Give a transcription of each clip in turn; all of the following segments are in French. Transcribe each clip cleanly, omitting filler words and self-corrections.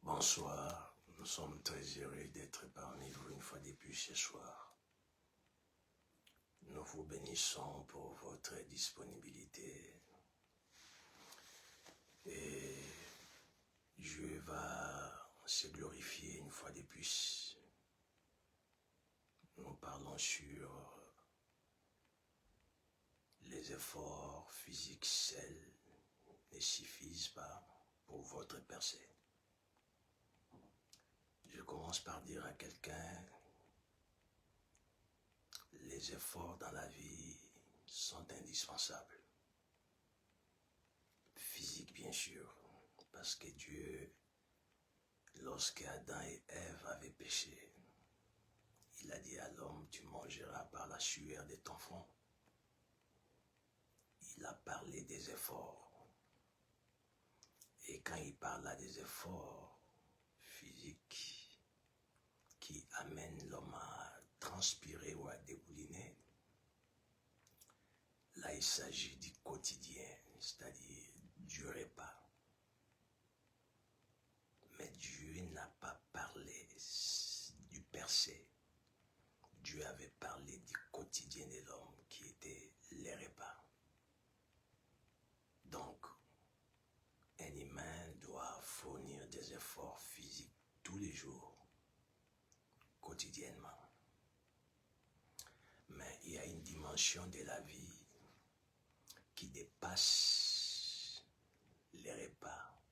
Bonsoir, nous sommes très heureux d'être parmi vous une fois de plus ce soir. Nous vous bénissons pour votre disponibilité et Dieu va se glorifier une fois de plus. Nous parlons sur les efforts physiques seuls ne suffisent pas pour votre percée. Je commence par dire à quelqu'un, les efforts dans la vie sont indispensables. Physique bien sûr, parce que Dieu, lorsque Adam et Ève avaient péché, il a dit à l'homme, tu mangeras par la sueur de ton front. Il a parlé des efforts. Et quand il parla des efforts physiques qui amènent l'homme à transpirer ou à dégouliner, là il s'agit du quotidien, c'est-à-dire du repas. Mais Dieu n'a pas parlé du percé. Dieu avait parlé du quotidien de l'homme qui était les repas. Donc, un humain doit fournir des efforts physiques tous les jours, quotidiennement. Mais il y a une dimension de la vie qui dépasse les repas,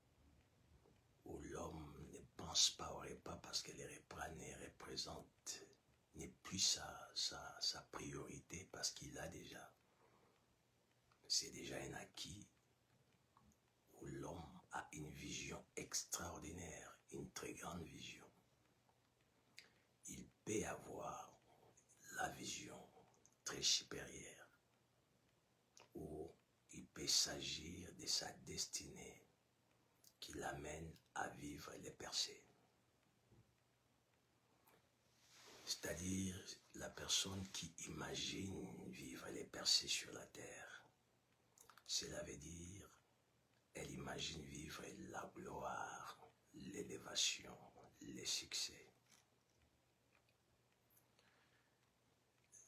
où l'homme ne pense pas au repas parce que les repas ne représentent n'est plus sa priorité parce qu'il a déjà. C'est déjà un acquis où l'homme a une vision extraordinaire, une très grande vision. Il peut avoir la vision très supérieure où il peut s'agir de sa destinée qui l'amène à vivre les percées. C'est-à-dire la personne qui imagine vivre les percées sur la terre. Cela veut dire elle imagine vivre la gloire, l'élévation, les succès.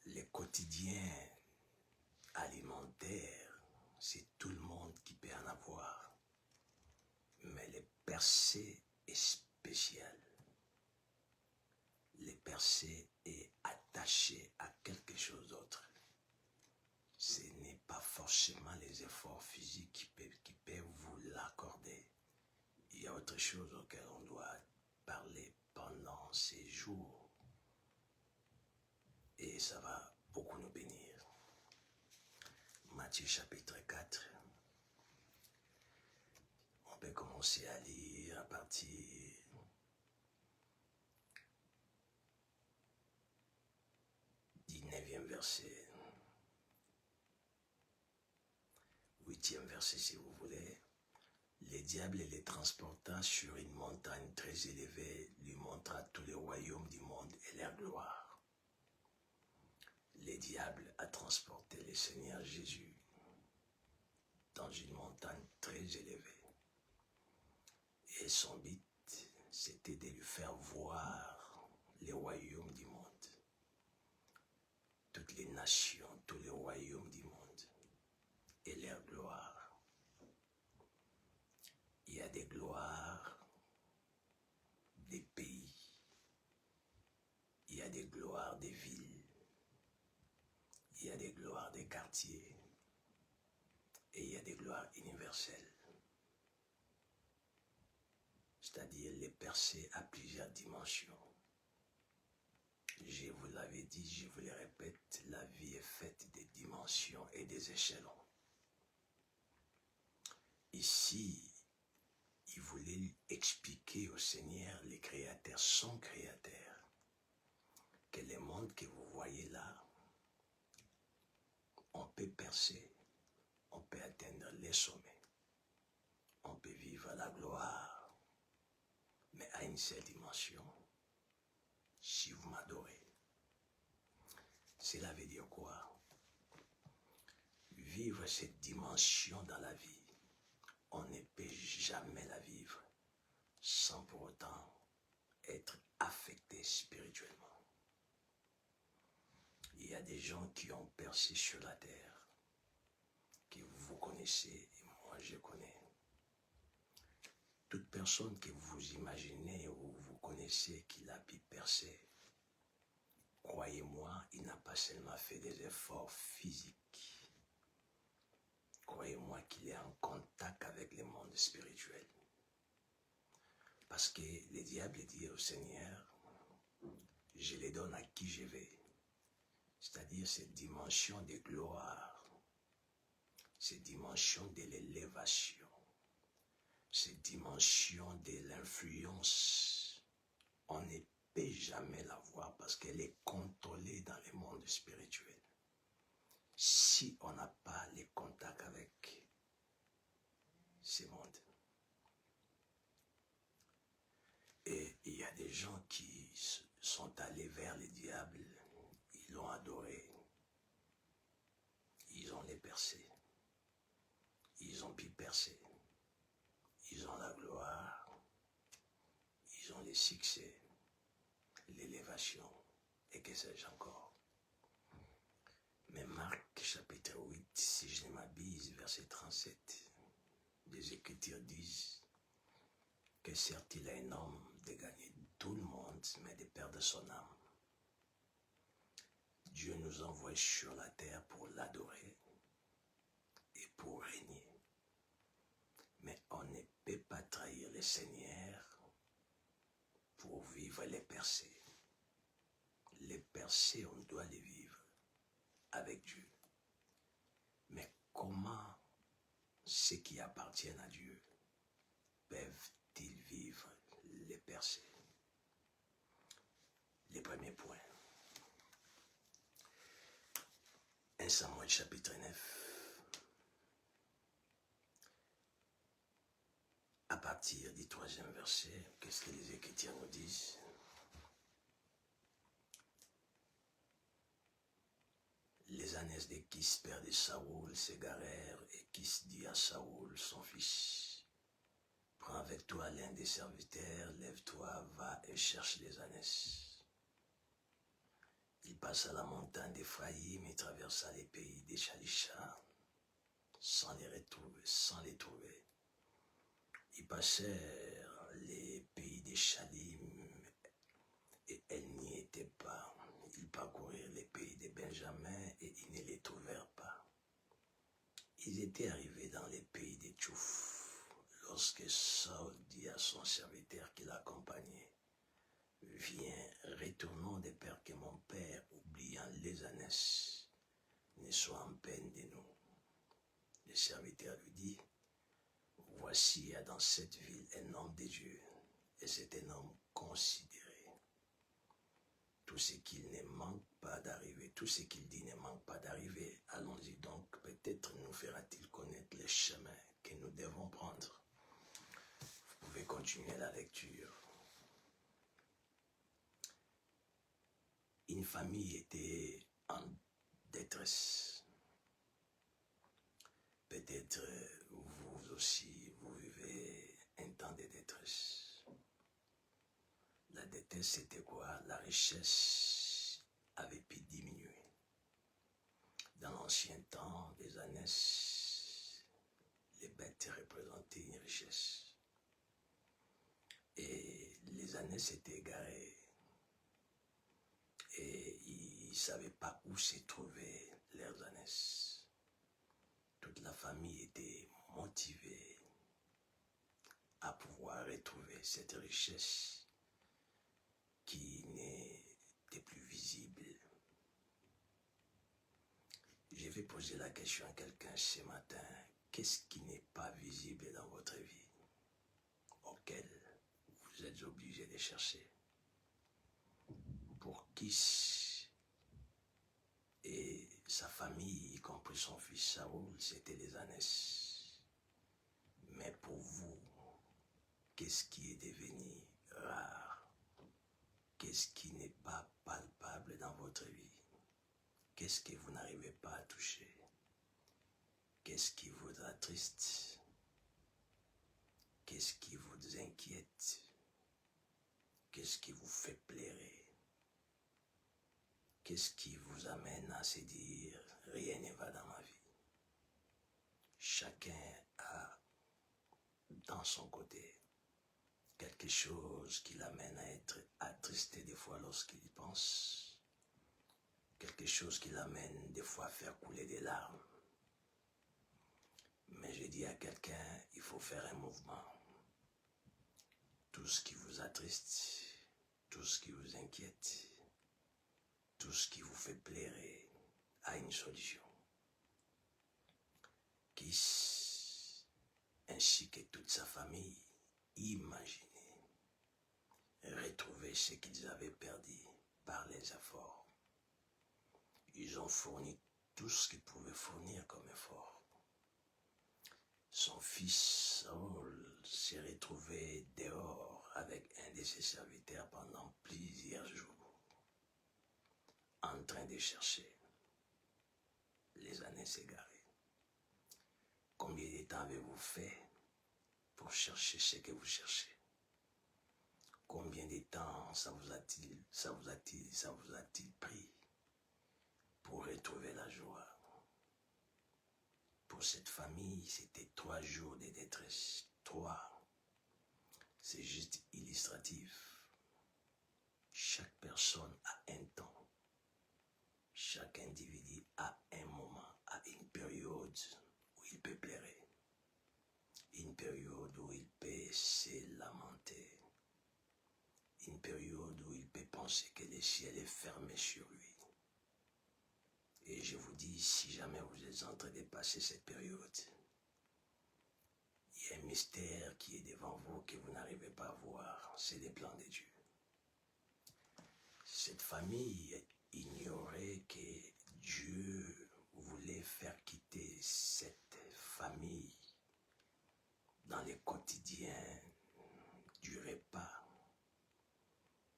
Les quotidiens alimentaires, c'est tout le monde qui peut en avoir. Mais les percées est spécial. Les percées est attaché à quelque chose d'autre. Ce n'est pas forcément les efforts physiques qui peuvent vous l'accorder. Il y a autre chose auquel on doit parler pendant ces jours. Et ça va beaucoup nous bénir. Matthieu chapitre 4. On peut commencer à lire à partir du 9e verset. 8e verset si vous voulez. Le diable les transporta sur une montagne très élevée, lui montra tous les royaumes du monde et leur gloire. Le diable a transporté le Seigneur Jésus dans une montagne très élevée. Et son but, c'était de lui faire voir les royaumes du monde. Toutes les nations, tous les royaumes du monde et leur gloire. Il y a des gloires des pays. Il y a des gloires des villes. Il y a des gloires des quartiers. Et il y a des gloires universelles. C'est-à-dire les percées à plusieurs dimensions. Je vous l'avais dit, je vous le répète, la vie est faite des dimensions et des échelons. Ici, il voulait expliquer au Seigneur, les créateurs, son créateur, que le monde que vous voyez là, on peut percer, on peut atteindre les sommets, on peut vivre la gloire, mais à une seule dimension, si vous m'adorez. Cela veut dire quoi? Vivre cette dimension dans la vie, on ne peut jamais la vivre sans pour autant y a des gens qui ont percé sur la terre, que vous connaissez et moi je connais. Toute personne que vous imaginez ou vous connaissez qui l'a pu percer, croyez-moi, il n'a pas seulement fait des efforts physiques. Croyez-moi qu'il est en contact avec le monde spirituel. Parce que le diable dit au Seigneur, je les donne à qui je vais. C'est-à-dire cette dimension de gloire, cette dimension de l'élévation, cette dimension de l'influence. On ne peut jamais la voir parce qu'elle est contrôlée dans le monde spirituel. Si on n'a pas les contacts avec ces mondes. Et il y a des gens qui sont allés vers le diable, ils l'ont adoré, ils ont les percés, ils ont pu percer, ils ont la gloire, ils ont les succès, l'élévation, et que sais-je encore. Mais Marc chapitre 8, si je ne m'abuse, verset 37, les Écritures disent que certes il a un homme de gagner tout le monde, mais de perdre son âme. Dieu nous envoie sur la terre pour l'adorer et pour régner. Mais on ne peut pas trahir le Seigneur pour vivre les percées. Les percées, on doit les vivre avec Dieu. Mais comment ceux qui appartiennent à Dieu peuvent-ils vivre les percées? Les premiers points. 1 Samuel chapitre 9. À partir du 3e verset, qu'est-ce que les Écritures nous disent? Les ânesses de Kis, père de Saoul, s'égarèrent, et Kis dit à Saoul, son fils, prends avec toi l'un des serviteurs, lève-toi, va et cherche les ânesses. Il passa la montagne d'Éphraïm et traversa les pays des Chalisha, sans les trouver. Ils passèrent les pays des Chalim, et elles n'y étaient pas. Ils parcoururent les pays de Benjamin, et ils ne les trouvèrent pas. Ils étaient arrivés dans les pays des Tchouf, lorsque Saul dit à son serviteur qui l'accompagnait, viens, retournons de peur que mon père, oubliant les ânesses, ne soit en peine de nous. Le serviteur lui dit, voici, il y a dans cette ville un homme de Dieu, et c'est un homme considéré. Tout ce qu'il ne manque pas d'arriver, tout ce qu'il dit ne manque pas d'arriver. Allons-y donc, peut-être nous fera-t-il connaître les chemins que nous devons prendre. Vous pouvez continuer la lecture. Une famille était en détresse. Peut-être vous aussi, vous vivez un temps de détresse. La détresse, c'était quoi? La richesse avait pu diminuer. Dans l'ancien temps, les ânesses, les bêtes représentaient une richesse. Et les ânesses étaient égarées. Et ils ne savaient pas où se trouvaient leurs ânesses. Toute la famille était motivée à pouvoir retrouver cette richesse qui n'était plus visible. Je vais poser la question à quelqu'un ce matin. Qu'est-ce qui n'est pas visible dans votre vie, auquel vous êtes obligé de chercher? Pour Kis et sa famille, y compris son fils Saoul, c'était les ânesses. Mais pour vous, qu'est-ce qui est devenu rare? Qu'est-ce qui n'est pas palpable dans votre vie? Qu'est-ce que vous n'arrivez pas à toucher? Qu'est-ce qui vous attriste? Qu'est-ce qui vous inquiète? Qu'est-ce qui vous fait pleurer? qu'est-ce qui vous amène à se dire « rien ne va dans ma vie ». Chacun a dans son côté quelque chose qui l'amène à être attristé des fois lorsqu'il y pense, quelque chose qui l'amène des fois à faire couler des larmes. Mais je dis à quelqu'un, il faut faire un mouvement. Tout ce qui vous attriste, tout ce qui vous inquiète, tout ce qui vous fait pleurer a une solution. Kiss, ainsi que toute sa famille, imaginez, retrouver ce qu'ils avaient perdu par les efforts. Ils ont fourni tout ce qu'ils pouvaient fournir comme effort. Son fils Saul s'est retrouvé dehors avec un de ses serviteurs pendant plusieurs jours, en train de chercher. Les années s'égaraient. Combien de temps avez-vous fait pour chercher ce que vous cherchez? Combien de temps ça vous a-t-il pris pour retrouver la joie? Pour cette famille, c'était 3 jours de détresse. 3. C'est juste illustratif. Chaque personne a un temps. Chaque individu a un moment, a une période où il peut pleurer. Une période où il peut se lamenter. Une période où il peut penser que le ciel est fermé sur lui. Et je vous dis, si jamais vous êtes en train de passer cette période, il y a un mystère qui est devant vous que vous n'arrivez pas à voir, c'est les plans de Dieu. Cette famille ignorait que Dieu voulait faire quitter cette famille dans le quotidien du repas,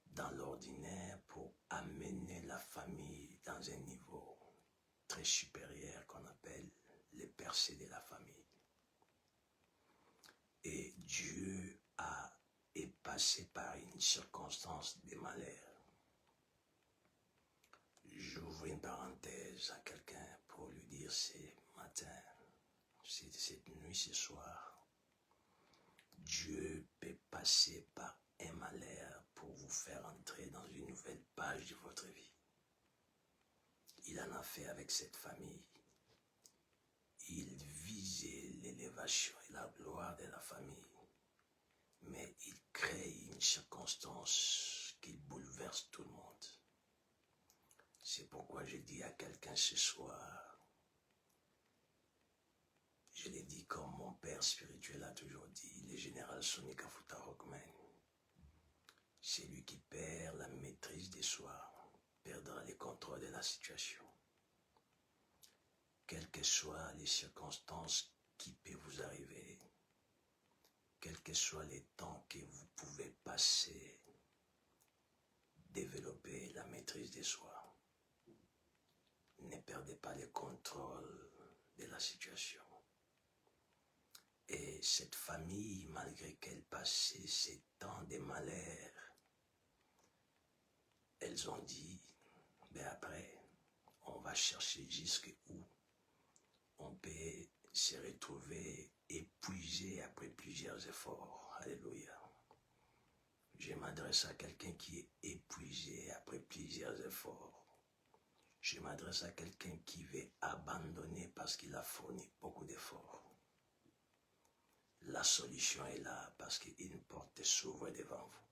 dans l'ordinaire, pour amener la famille dans un niveau très supérieur qu'on appelle les percées de la famille. Et Dieu est passé par une circonstance de malheur. J'ouvre une parenthèse à quelqu'un pour lui dire ce matin, cette nuit, ce soir, Dieu peut passer par un malheur pour vous faire entrer dans une nouvelle page de votre vie. Il en a fait avec cette famille. Il visait l'élévation et la gloire de la famille. Mais il crée une circonstance qui bouleverse tout le monde. C'est pourquoi je dis à quelqu'un ce soir, je l'ai dit comme mon père spirituel a toujours dit, le général Sonny Kafuta Rockman, c'est lui qui perd la maîtrise de soi, perdra le contrôle de la situation. Quelles que soient les circonstances qui peuvent vous arriver, quel que soit les temps que vous pouvez passer, développer la maîtrise de soi. Ne perdez pas le contrôle de la situation. Et cette famille, malgré qu'elle passait ces temps de malheur, elles ont dit, mais après, on va chercher jusqu'où on peut se retrouver épuisé après plusieurs efforts. Alléluia. Je m'adresse à quelqu'un qui est épuisé après plusieurs efforts. Je m'adresse à quelqu'un qui veut abandonner parce qu'il a fourni beaucoup d'efforts. La solution est là parce qu'une porte s'ouvre devant vous.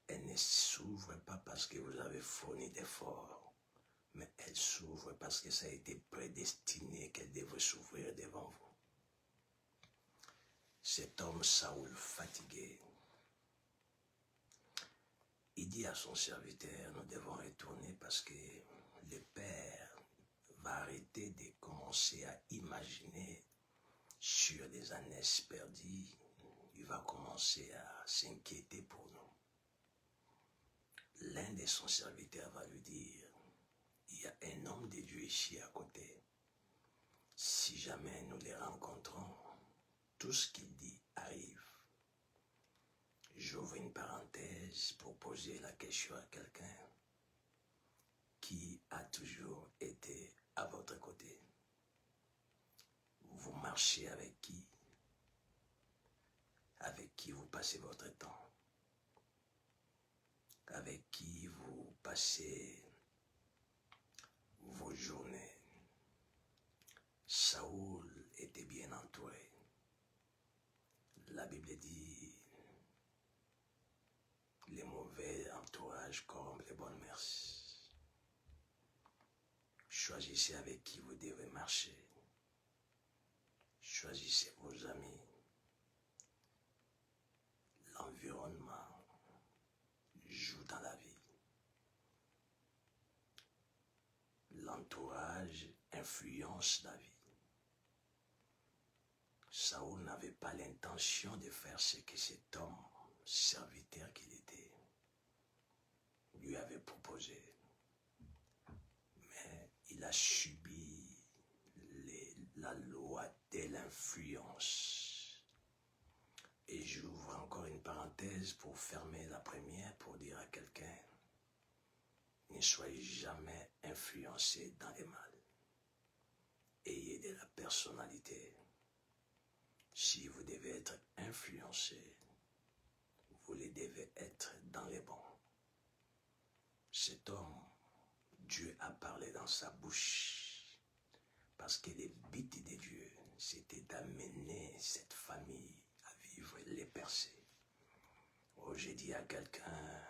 Elle ne s'ouvre pas parce que vous avez fourni d'efforts, mais elle s'ouvre parce que ça a été prédestiné qu'elle devrait s'ouvrir devant vous. Cet homme Saoul fatigué, il dit à son serviteur, nous devons retourner parce que le Père va arrêter de commencer à imaginer sur des années perdues. Il va commencer à s'inquiéter pour nous. L'un de son serviteur va lui dire, il y a un homme de Dieu ici à côté. Si jamais nous les rencontrons, tout ce qu'il dit arrive. J'ouvre une parenthèse pour poser la question à quelqu'un. qui a toujours été à votre côté? Vous marchez avec qui? Avec qui vous passez votre temps? Avec qui vous passez vos journées? Saoul était bien entouré. La Bible dit, les mauvais entourages corrompent les bonnes mœurs. Choisissez avec qui vous devez marcher. Choisissez vos amis. L'environnement joue dans la vie. L'entourage influence la vie. Saoul n'avait pas l'intention de faire ce que cet homme, serviteur qu'il était, lui avait proposé. Mais il a subi la loi de l'influence. Et j'ouvre encore une parenthèse pour fermer la première, pour dire à quelqu'un, ne soyez jamais influencé dans le mal. Ayez de la personnalité. Si vous devez être influencé, vous le devez être dans les bons. Cet homme, Dieu a parlé dans sa bouche, parce que le but de Dieu, c'était d'amener cette famille à vivre les percées. Oh, j'ai dit à quelqu'un,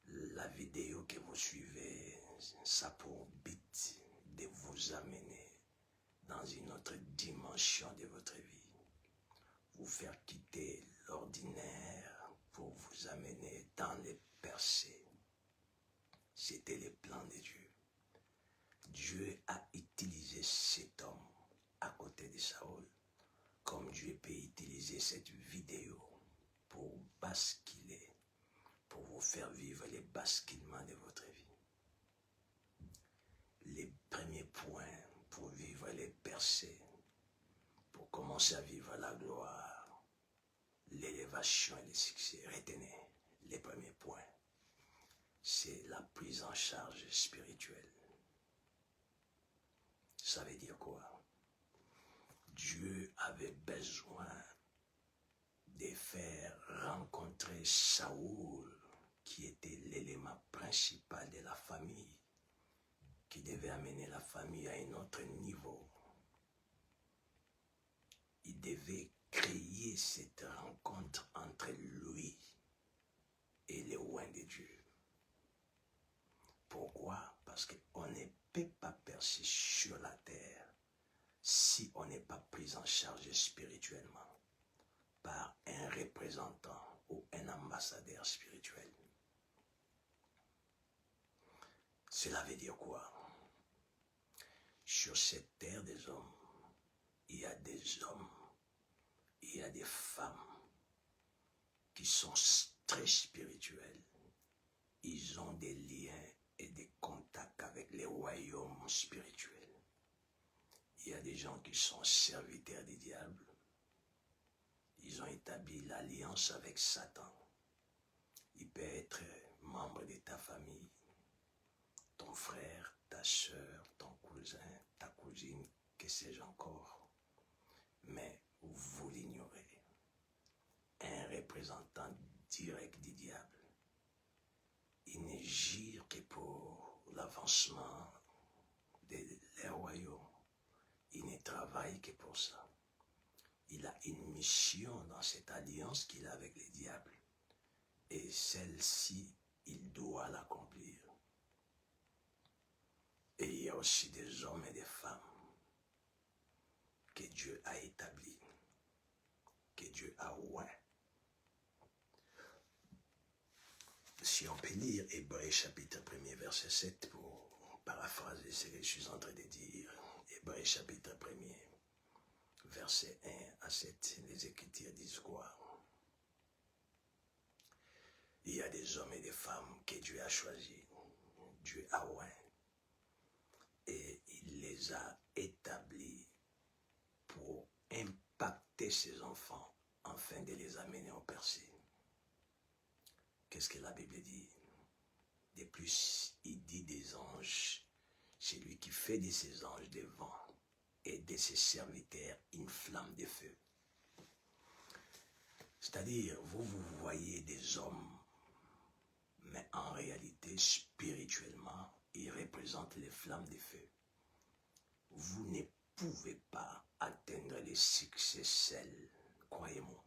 la vidéo que vous suivez, ça a pour but de vous amener dans une autre dimension de votre vie. Vous faire quitter l'ordinaire pour vous amener dans les percées. C'était le plan de Dieu. Dieu a utilisé cet homme à côté de Saül, comme Dieu peut utiliser cette vidéo pour basculer, pour vous faire vivre les basculements de votre vie. Les premiers points pour vivre les percées, pour commencer à vivre la gloire, l'élévation et le succès. Retenez les premiers points. C'est la prise en charge spirituelle. Ça veut dire quoi? Dieu avait besoin de faire rencontrer Saoul, qui était l'élément principal de la famille, qui devait amener la famille à un autre niveau. Il devait créer cette rencontre entre lui et les oins de Dieu. Pourquoi? Parce qu'on ne peut pas percer sur la terre si on n'est pas pris en charge spirituellement par un représentant ou un ambassadeur spirituel. Cela veut dire quoi? Sur cette terre des hommes, il y a des hommes, il y a des femmes qui sont très spirituels. Ils ont des liens et des contacts avec les royaumes spirituels. Il y a des gens qui sont serviteurs du diable. Ils ont établi l'alliance avec Satan. Il peut être membre de ta famille, ton frère, ta soeur, ton cousin, ta cousine, que sais-je encore. Mais vous l'ignorez. Un représentant direct du diable. Il ne gire que pour l'avancement des royaumes. Il ne travaille que pour ça. Il a une mission dans cette alliance qu'il a avec le diable. Et celle-ci, il doit l'accomplir. Et il y a aussi des hommes et des femmes que Dieu a établis, que Dieu a oint. Si on peut lire Hébreux chapitre 1er verset 7 pour paraphraser ce que je suis en train de dire. Hébreux chapitre 1er verset 1 à 7, les Écritures disent quoi? Il y a des hommes et des femmes que Dieu a choisis, Dieu a oint, et il les a établis pour impacter ses enfants afin de les amener au percé. Qu'est-ce que la Bible dit? De plus, il dit des anges, c'est lui qui fait de ses anges des vents et de ses serviteurs une flamme de feu. C'est-à-dire, vous voyez des hommes, mais en réalité, spirituellement, ils représentent les flammes de feu. Vous ne pouvez pas atteindre le succès seul, croyez-moi.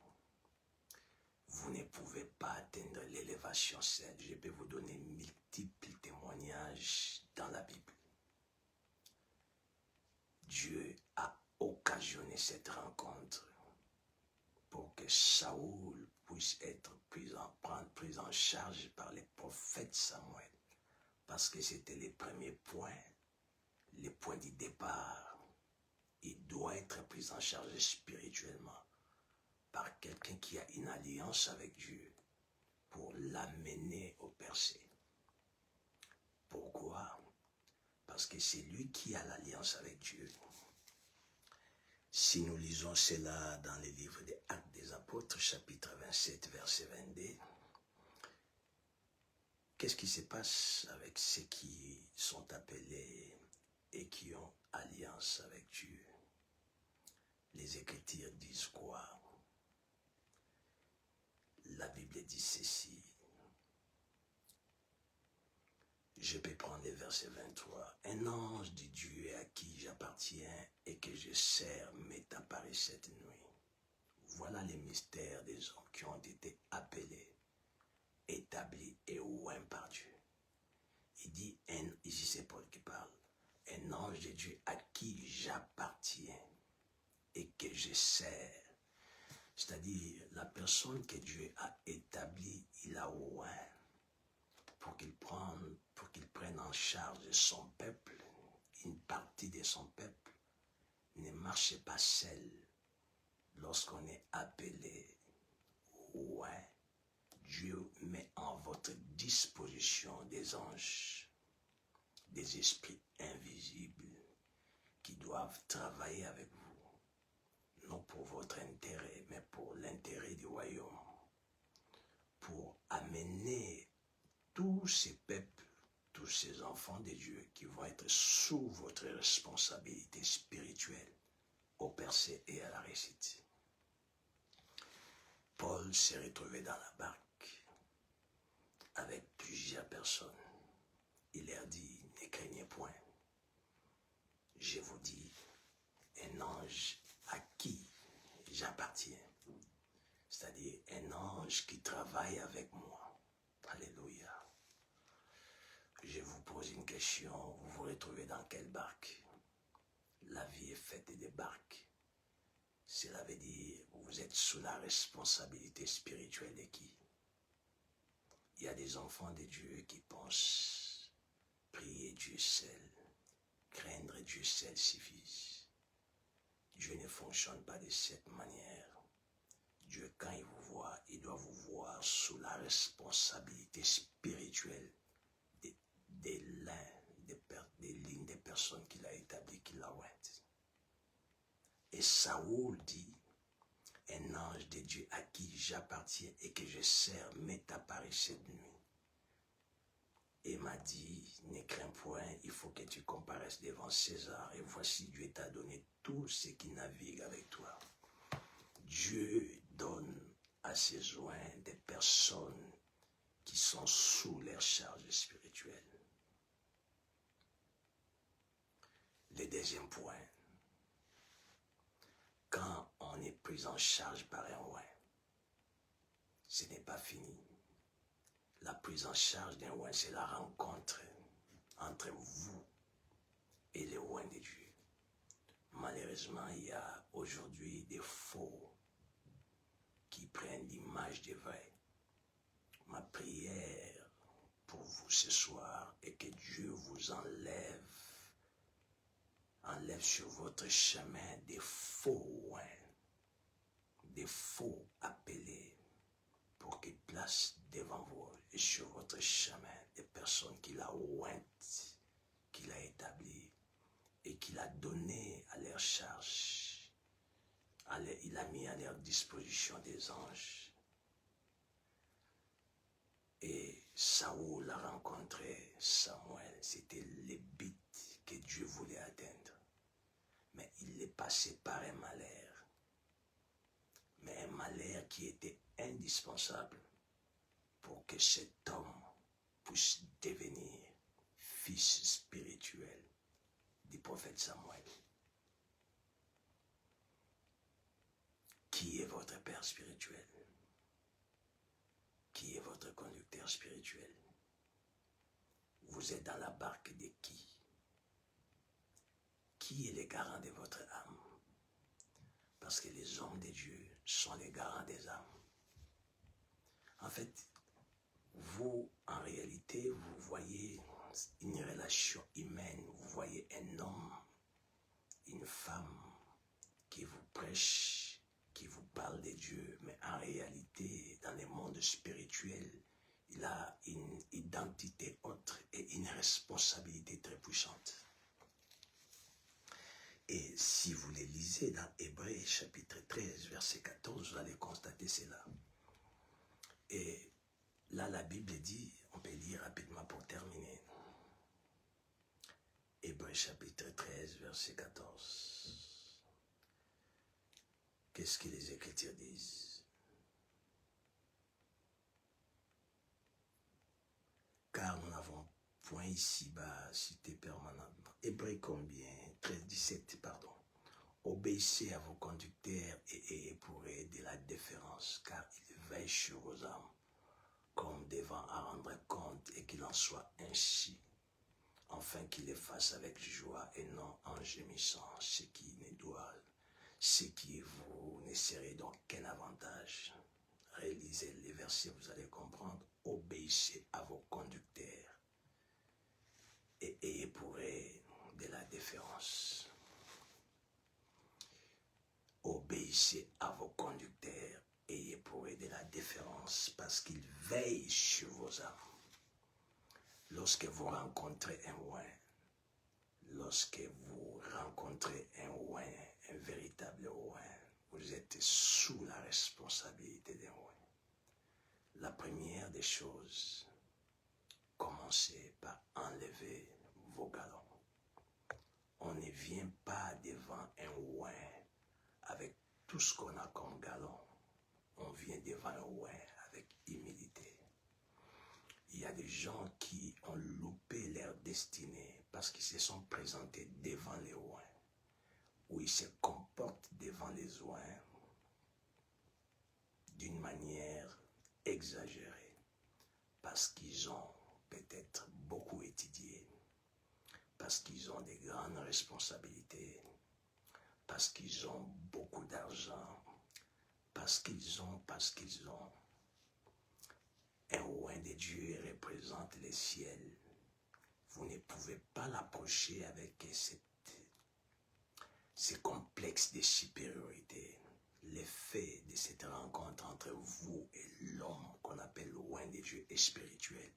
Vous ne pouvez pas atteindre l'élévation seule. Je peux vous donner multiples témoignages dans la Bible. Dieu a occasionné cette rencontre pour que Saoul puisse être pris en charge par le prophète Samuel. Parce que c'était le premier point, le point du départ. Il doit être pris en charge spirituellement par quelqu'un qui a une alliance avec Dieu pour l'amener au percé. Pourquoi? Parce que c'est lui qui a l'alliance avec Dieu. Si nous lisons cela dans le livre des Actes des Apôtres, chapitre 27, verset 22, qu'est-ce qui se passe avec ceux qui sont appelés et qui ont alliance avec Dieu? Les Écritures disent quoi? La Bible dit ceci. Je peux prendre le verset 23. Un ange de Dieu à qui j'appartiens et que je sers m'est apparu cette nuit. Voilà les mystères des hommes qui ont été appelés, établis et oints par Dieu. Il dit, ici c'est Paul qui parle, un ange de Dieu à qui j'appartiens et que je sers. C'est-à-dire, la personne que Dieu a établie, il a oint pour qu'il prenne en charge son peuple, une partie de son peuple. Ne marchez pas seul lorsqu'on est appelé. Ouais, Dieu met en votre disposition des anges, des esprits invisibles qui doivent travailler avec vous, non pour votre intérêt, mais pour l'intérêt du royaume, pour amener tous ces peuples, tous ces enfants de Dieu qui vont être sous votre responsabilité spirituelle au percé et à la réussite. Paul s'est retrouvé dans la barque avec plusieurs personnes. Il leur dit, ne craignez point. Je vous dis, un ange à qui j'appartiens. C'est-à-dire un ange qui travaille avec moi. Alléluia. Je vous pose une question, vous vous retrouvez dans quelle barque? La vie est faite de barques. Cela veut dire que vous êtes sous la responsabilité spirituelle de qui? Il y a des enfants de Dieu qui pensent prier Dieu seul, craindre Dieu seul suffit. Dieu ne fonctionne pas de cette manière. Dieu, quand il vous voit, il doit vous voir sous la responsabilité spirituelle des lignes des personnes qu'il a établies, qu'il a ouintes. Et Saoul dit, un ange de Dieu à qui j'appartiens et que je sers m'est apparu cette nuit. Et m'a dit, ne crains point, il faut que tu comparaisses devant César. Et voici, Dieu t'a donné tout ce qui navigue avec toi. Dieu donne à ses oints des personnes qui sont sous leur charge spirituelle. Le deuxième point, quand on est pris en charge par un oint, ce n'est pas fini. La prise en charge d'un oint, c'est la rencontre entre vous et les oints de Dieu. Malheureusement, il y a aujourd'hui des faux qui prennent l'image des vrais. Ma prière pour vous ce soir est que Dieu vous enlève sur votre chemin des faux oints, des faux appelés, pour qu'il place devant vous et sur votre chemin des personnes qu'il a ointes, qu'il a établies et qu'il a donné à leur charge. Il a mis à leur disposition des anges. Et Saoul a rencontré Samuel, c'était les buts que Dieu voulait atteindre. Mais il est passé par un malheur. Mais un malheur qui était indispensable pour que cet homme puisse devenir fils spirituel du prophète Samuel. Qui est votre père spirituel? Qui est votre conducteur spirituel? Vous êtes dans la barque de qui? Qui est le garant de votre âme? Parce que les hommes de Dieu sont les garants des âmes. En fait, vous, en réalité, vous voyez une relation humaine, vous voyez un homme, une femme qui vous prêche, qui vous parle de Dieu, mais en réalité, dans le monde spirituel, il a une identité autre et une responsabilité très puissante. Et si vous les lisez dans Hébreux chapitre 13, verset 14, vous allez constater cela. Et là, la Bible dit, on peut lire rapidement pour terminer. Hébreux chapitre 13, verset 14. Qu'est-ce que les Écritures disent? Car nous n'avons point ici-bas cité permanente. Hébreux combien? 13, 17, pardon. Obéissez à vos conducteurs et ayez pour eux de la déférence, car ils veillent sur vos âmes, comme devant à rendre compte, et qu'il en soit ainsi, afin qu'ils les fassent avec joie et non en gémissant, ce qui vous ne serait donc qu'un avantage. Réalisez les versets, vous allez comprendre. Obéissez à vos conducteurs et ayez pour eux de la déférence. Obéissez à vos conducteurs, ayez pour eux de la déférence, parce qu'ils veillent sur vos âmes. Lorsque vous rencontrez un oint, un véritable oint, vous êtes sous la responsabilité d'un oint. La première des choses, commencez par enlever vos galons. On ne vient pas devant un oint avec tout ce qu'on a comme galon. On vient devant un oint avec humilité. Il y a des gens qui ont loupé leur destinée parce qu'ils se sont présentés devant les oints, où ils se comportent devant les oints d'une manière exagérée, parce qu'ils ont peut-être beaucoup étudié, parce qu'ils ont des grandes responsabilités, parce qu'ils ont beaucoup d'argent, parce qu'ils ont. Un oint de Dieu représente les ciels. Vous ne pouvez pas l'approcher avec ces complexes de supériorité. L'effet de cette rencontre entre vous et l'homme qu'on appelle l'oint de Dieu est spirituel.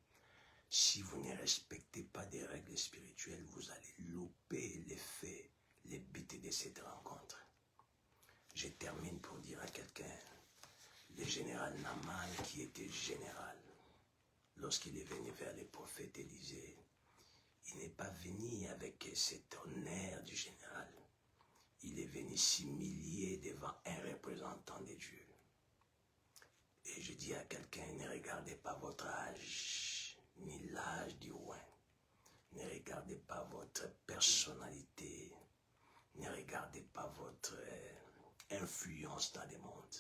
Si vous ne respectez pas des règles spirituelles, vous allez louper l'effet, les buts de cette rencontre. Je termine pour dire à quelqu'un, le général Naaman qui était général, lorsqu'il est venu vers le prophète Élisée, il n'est pas venu avec cet honneur du général. Il est venu s'humilier devant un représentant de Dieu. Et je dis à quelqu'un, ne regardez pas votre âge, ni l'âge du oint. Ne regardez pas votre personnalité. Ne regardez pas votre influence dans le monde.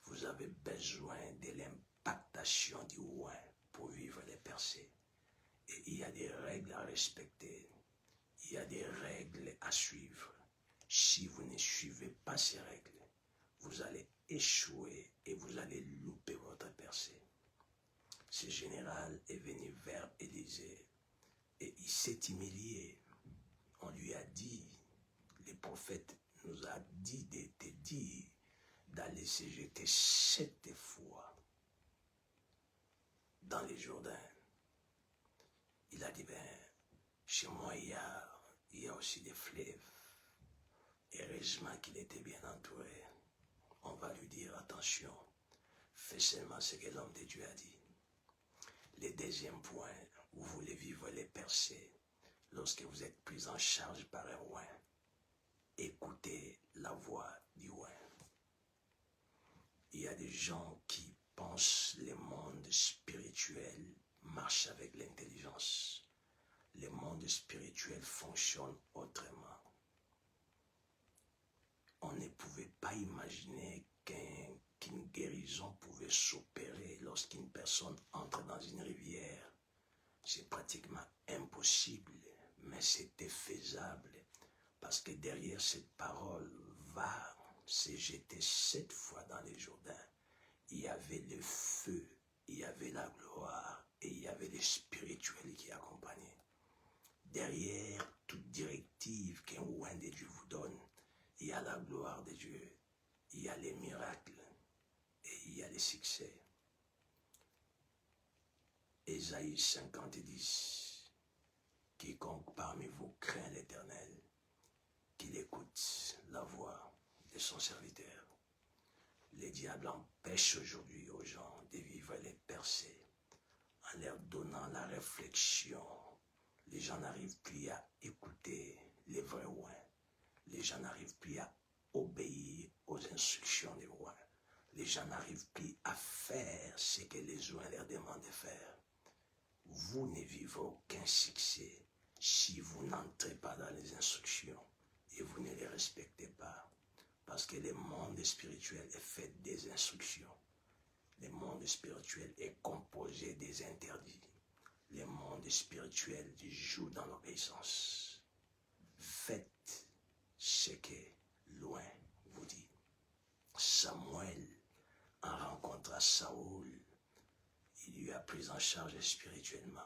Vous avez besoin de l'impactation du oint pour vivre les percées. Et il y a des règles à respecter. Il y a des règles à suivre. Si vous ne suivez pas ces règles, vous allez échouer et vous allez louper votre percée. Ce général est venu vers Élisée et il s'est humilié. On lui a dit, le prophète nous a dit de te dire d'aller se jeter 7 fois dans les Jourdains. Il a dit, chez moi il y a aussi des fleuves. Heureusement qu'il était bien entouré. On va lui dire, attention, fais seulement ce que l'homme de Dieu a dit. Le deuxième point, vous voulez vivre les percées. Lorsque vous êtes pris en charge par un roi, écoutez la voix du roi. Il y a des gens qui pensent que le monde spirituel marche avec l'intelligence. Le monde spirituel fonctionne autrement. On ne pouvait pas imaginer qu'une guérison pouvait s'opérer lorsqu'une personne entre dans une rivière. C'est pratiquement impossible, mais c'était faisable. Parce que derrière cette parole, va se jeter 7 fois dans les Jourdains. Il y avait le feu, il y avait la gloire et il y avait le spirituel qui accompagnait. Derrière toute directive qu'un roi de Dieu vous donne, il y a la gloire de Dieu, il y a les miracles et il y a les succès. Ésaïe 50 10. Quiconque parmi vous craint l'Éternel, qu'il écoute la voix de son serviteur. Les diables empêchent aujourd'hui aux gens de vivre les percées en leur donnant la réflexion. Les gens n'arrivent plus à écouter les vrais rois. Les gens n'arrivent plus à obéir aux instructions des rois. Les gens n'arrivent plus à faire ce que les rois leur demandent de faire. Vous ne vivez aucun succès si vous n'entrez pas dans les instructions et vous ne les respectez pas. Parce que le monde spirituel est fait des instructions. Le monde spirituel est composé des interdits. Le monde spirituel joue dans l'obéissance. Faites ce que loin vous dit. Samuel, en rencontrant Saoul, il lui a pris en charge spirituellement.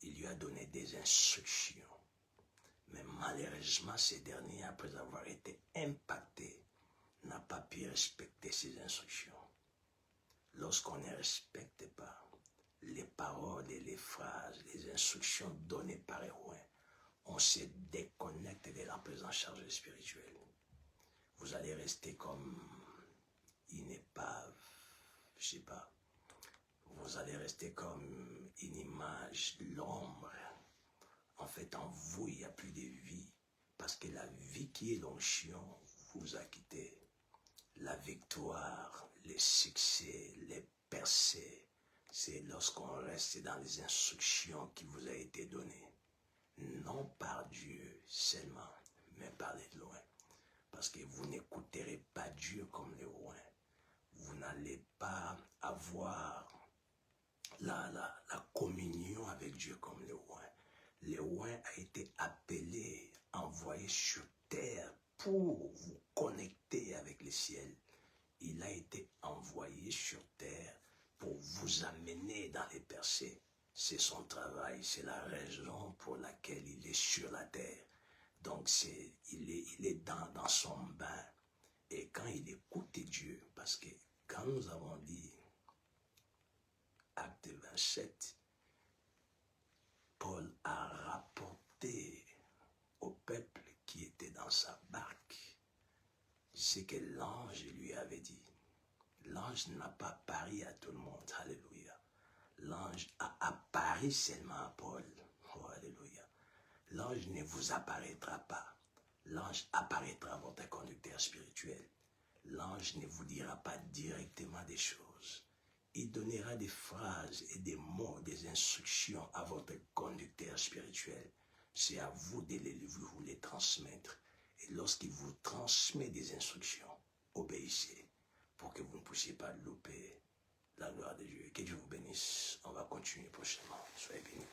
Il lui a donné des instructions. Mais malheureusement, ces derniers, après avoir été impactés, n'a pas pu respecter ces instructions. Lorsqu'on ne respecte pas les paroles et les phrases, les instructions données par les rois, on se déconnecte de la prise en charge spirituelle. Vous allez rester comme une épave, je sais pas. Vous allez rester comme une image, l'ombre. En fait, en vous, il n'y a plus de vie. Parce que la vie qui est l'onction vous a quitté. La victoire, les succès, les percées, c'est lorsqu'on reste dans les instructions qui vous a été données. Non par Dieu seulement, mais par les loin. Parce que vous n'écouterez pas Dieu comme les loin. Vous n'allez pas avoir la communion avec Dieu comme le roi. Le roi a été appelé, envoyé sur terre pour vous connecter avec le ciel. Il a été envoyé sur terre pour vous amener dans les percées. C'est son travail, c'est la raison pour laquelle il est sur la terre. Donc il est dans son bain. Et quand il écoute Dieu, parce que quand nous avons dit Acte 27, Paul a rapporté au peuple qui était dans sa barque ce que l'ange lui avait dit. L'ange n'a pas apparu à tout le monde, alléluia. L'ange a apparu seulement à Paul, oh alléluia. L'ange ne vous apparaîtra pas. L'ange apparaîtra à votre conducteur spirituel. L'ange ne vous dira pas directement des choses. Il donnera des phrases et des mots, des instructions à votre conducteur spirituel. C'est à vous de vous les transmettre. Et lorsqu'il vous transmet des instructions, obéissez pour que vous ne puissiez pas louper la gloire de Dieu. Que Dieu vous bénisse. On va continuer prochainement. Soyez bénis.